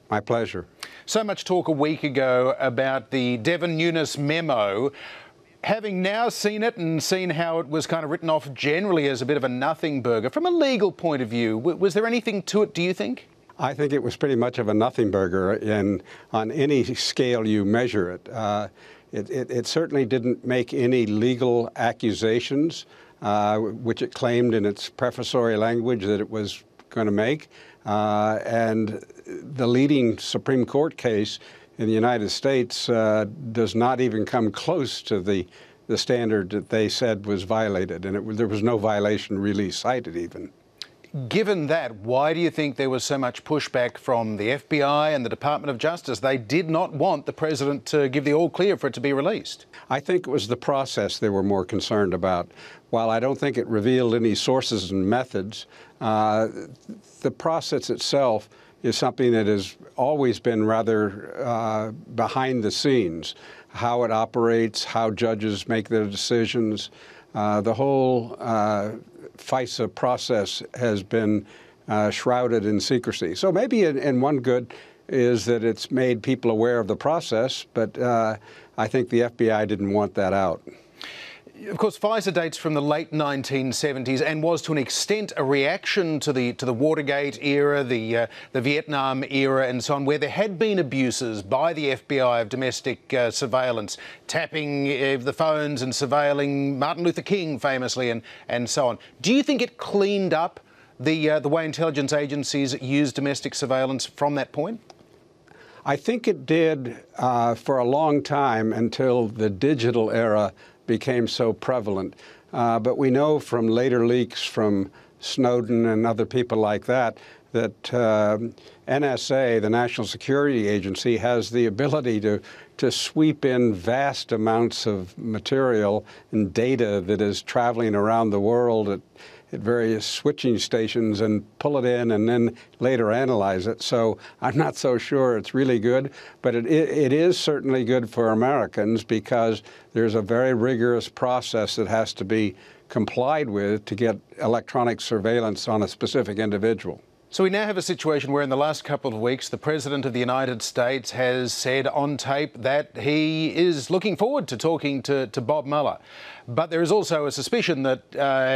My pleasure. So much talk a week ago about the Devon Nunes memo. Having now seen it and seen how it was kind of written off generally as a bit of a nothing burger, from a legal point of view, was there anything to it, do you think? I think it was pretty much of a nothing burger on any scale you measure it. It certainly didn't make any legal accusations, which it claimed in its prefatory language that it was going to make. And the leading Supreme Court case in the United States does not even come close to the standard that they said was violated. And there was no violation really cited even. Given that, why do you think there was so much pushback from the FBI and the Department of Justice? They did not want the president to give the all clear for it to be released. I think it was the process they were more concerned about. While I don't think it revealed any sources and methods, the process itself is something that has always been rather behind the scenes. How it operates, how judges make their decisions, the whole FISA process has been shrouded in secrecy. So maybe in one good is that it's made people aware of the process, but I think the FBI didn't want that out. Of course, FISA dates from the late 1970s and was to an extent a reaction to the Watergate era, the Vietnam era and so on, where there had been abuses by the FBI of domestic surveillance, tapping the phones and surveilling Martin Luther King famously and so on. Do you think it cleaned up the way intelligence agencies use domestic surveillance from that point? I think it did for a long time until the digital era became so prevalent. But we know from later leaks from Snowden and other people like that, that NSA, the National Security Agency, has the ability to sweep in vast amounts of material and data that is traveling around the world at various switching stations and pull it in and then later analyze it. So I'm not so sure it's really good, but it is certainly good for Americans because there's a very rigorous process that has to be complied with to get electronic surveillance on a specific individual. So we now have a situation where in the last couple of weeks, the President of the United States has said on tape that he is looking forward to talking to Bob Mueller. But there is also a suspicion that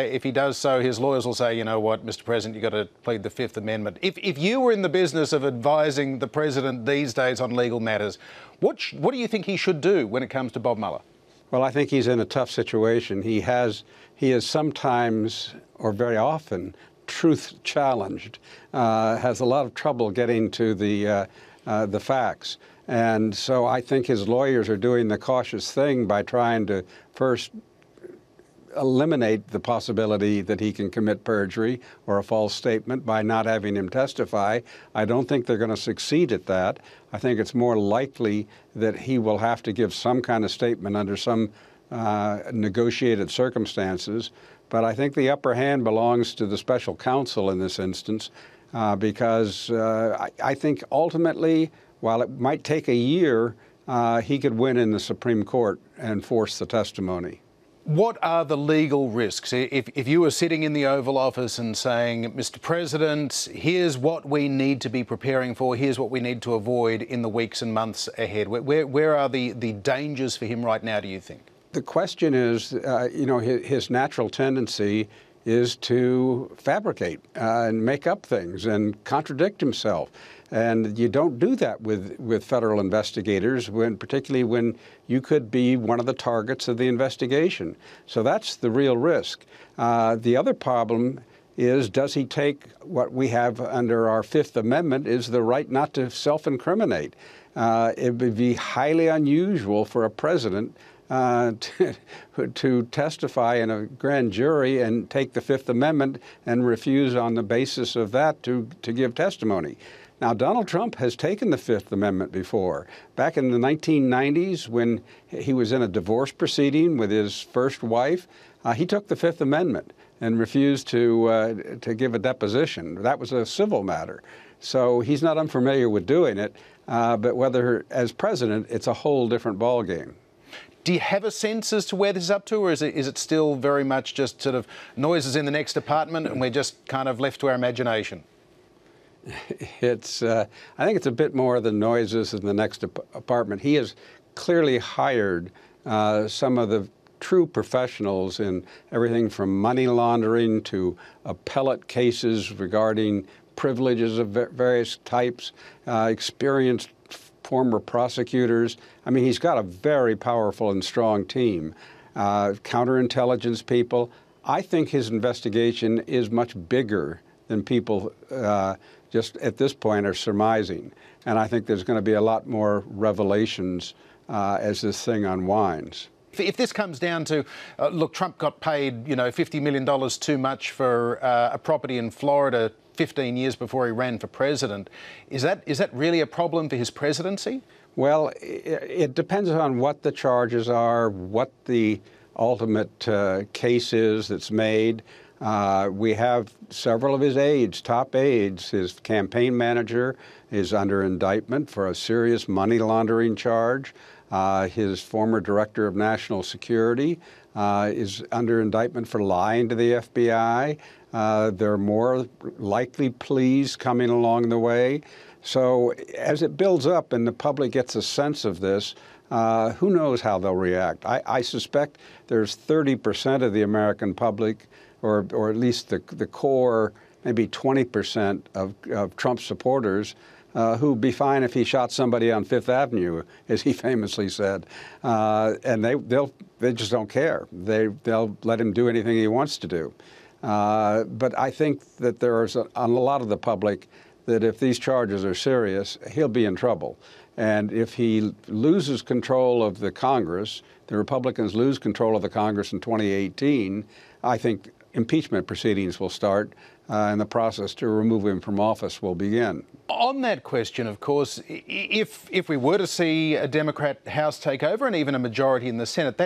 if he does so, his lawyers will say, you know what, Mr. President, you've got to plead the Fifth Amendment. If you were in the business of advising the President these days on legal matters, what do you think he should do when it comes to Bob Mueller? Well, I think he's in a tough situation. He is sometimes, or very often, truth challenged, has a lot of trouble getting to the facts. And so I think his lawyers are doing the cautious thing by trying to first eliminate the possibility that he can commit perjury or a false statement by not having him testify. I don't think they're going to succeed at that. I think it's more likely that he will have to give some kind of statement under some negotiated circumstances. But I think the upper hand belongs to the special counsel in this instance because I think ultimately, while it might take a year, he could win in the Supreme Court and force the testimony. What are the legal risks? If you were sitting in the Oval Office and saying, Mr. President, here's what we need to be preparing for, here's what we need to avoid in the weeks and months ahead, where are the dangers for him right now, do you think? The question is, you know, his natural tendency is to fabricate and make up things and contradict himself. And you don't do that with federal investigators, particularly when you could be one of the targets of the investigation. So that's the real risk. The other problem is, does he take what we have under our Fifth Amendment is the right not to self-incriminate. It would be highly unusual for a president to testify in a grand jury and take the Fifth Amendment and refuse on the basis of that to give testimony. Now, Donald Trump has taken the Fifth Amendment before. Back in the 1990s, when he was in a divorce proceeding with his first wife, he took the Fifth Amendment and refused to give a deposition. That was a civil matter. So he's not unfamiliar with doing it, but whether as president, it's a whole different ballgame. Do you have a sense as to where this is up to, or is it still very much just sort of noises in the next apartment and we're just kind of left to our imagination? I think it's a bit more than noises in the next apartment. He has clearly hired some of the true professionals in everything from money laundering to appellate cases regarding privileges of various types, experienced former prosecutors. I mean, he's got a very powerful and strong team. Counterintelligence people. I think his investigation is much bigger than people just at this point are surmising. And I think there's going to be a lot more revelations as this thing unwinds. If this comes down to, look, Trump got paid, $50 million too much for a property in Florida 15 years before he ran for president, is that really a problem for his presidency? Well, it depends on what the charges are, what the ultimate case is that's made. We have several of his aides, top aides. His campaign manager is under indictment for a serious money laundering charge. His former director of national security is under indictment for lying to the FBI. There are more likely pleas coming along the way. So as it builds up and the public gets a sense of this, who knows how they'll react? I suspect there's 30% of the American public, or at least the core, maybe 20% of Trump supporters, who'd be fine if he shot somebody on Fifth Avenue, as he famously said, and they just don't care. They'll let him do anything he wants to do. But I think that there's a lot of the public that if these charges are serious, he'll be in trouble. And if he loses control of the Congress, the Republicans lose control of the Congress in 2018, I think impeachment proceedings will start and the process to remove him from office will begin. On that question, of course, if we were to see a Democrat House take over and even a majority in the Senate,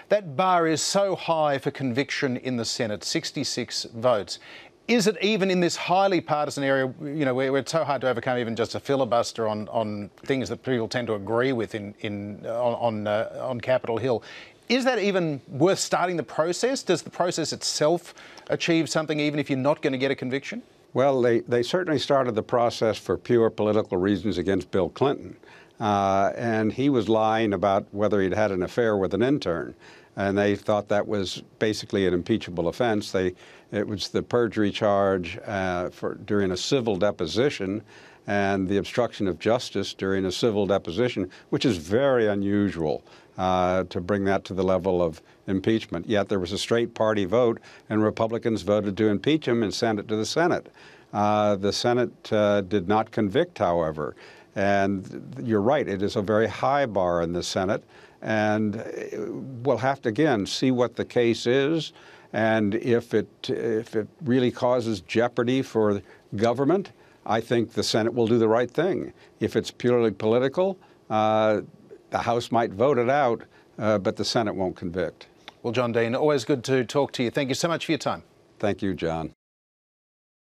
that bar is so high for conviction in the Senate, 66 votes. Is it even in this highly partisan area, where it's so hard to overcome even just a filibuster on things that people tend to agree with on Capitol Hill? Is that even worth starting the process? Does the process itself achieve something even if you're not going to get a conviction? Well, they certainly started the process for pure political reasons against Bill Clinton. And he was lying about whether he'd had an affair with an intern. And they thought that was basically an impeachable offense. It was the perjury charge during a civil deposition and the obstruction of justice during a civil deposition, which is very unusual to bring that to the level of impeachment. Yet there was a straight party vote, and Republicans voted to impeach him and send it to the Senate. The Senate did not convict, however. And you're right, it is a very high bar in the Senate. And we'll have to, again, see what the case is. And if it really causes jeopardy for government, I think the Senate will do the right thing. If it's purely political, the House might vote it out, but the Senate won't convict. Well, John Dean, always good to talk to you. Thank you so much for your time. Thank you, John.